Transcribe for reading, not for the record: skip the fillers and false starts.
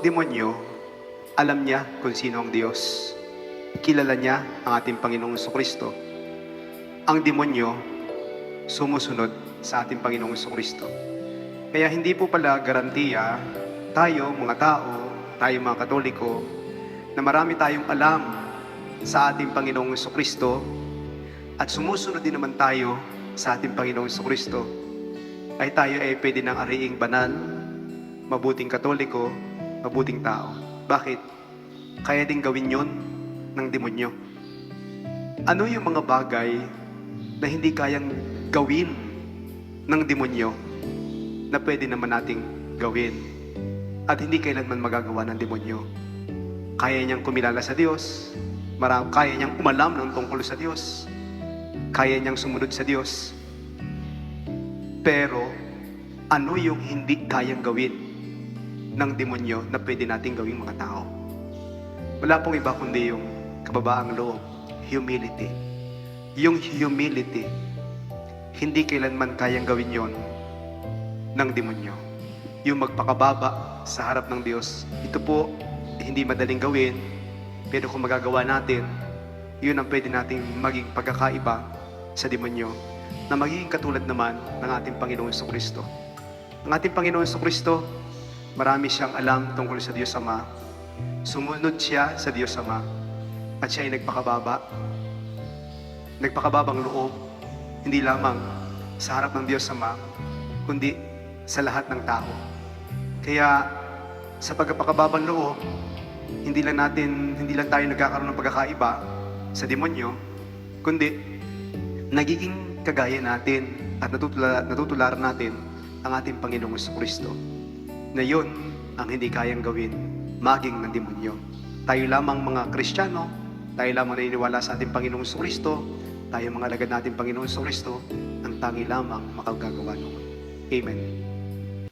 demonyo, alam niya kung sino ang Diyos. Kilala niya ang ating Panginoong Jesucristo. Ang demonyo, sumusunod sa ating Panginoong Jesucristo. Kaya hindi po pala garantiya tayo, mga tao, tayo mga Katoliko, na marami tayong alam sa ating Panginoong Jesucristo at sumusunod din naman tayo sa ating Panginoong Jesucristo, ay tayo ay pwede nang ariing banal, mabuting Katoliko, mabuting tao. Bakit? Kaya din gawin yon ng demonyo. Ano yung mga bagay na hindi kayang gawin ng demonyo na pwede naman nating gawin at hindi kailanman magagawa ng demonyo? Kaya niyang kumilala sa Diyos, kaya niyang umalam ng tungkol sa Diyos, kaya niyang sumunod sa Diyos. Pero ano yung hindi kayang gawin ng demonyo na pwede nating gawing mga tao? Wala pong iba kundi yung kababaang loob, humility. Yung humility, hindi kailanman kayang gawin yon ng demonyo. Yung magpakababa sa harap ng Diyos, ito po, hindi madaling gawin, pero kung magagawa natin, yun ang pwede nating maging pagkakaiba sa demonyo, na magiging katulad naman ng ating Panginoong Jesucristo. Ang ating Panginoong Jesucristo, marami siyang alam tungkol sa Diyos Ama. Sumunod siya sa Diyos Ama at siya ay nagpakababang loob, hindi lamang sa harap ng Diyos Ama, kundi sa lahat ng tao. Kaya sa pagpakababang loob, hindi lang tayo nagkakaroon ng pagkakaiba sa demonyo, kundi nagiging kagaya natin at natutularan natin ang ating Panginoong Jesucristo, na yun ang hindi kayang gawin maging ng demonyo. Tayo lamang mga Kristiyano, tayo lamang naniniwala sa ating Panginoong Jesucristo, tayo mga alagad natin Panginoong Jesucristo, ang tangi lamang makagagawa noon. Amen.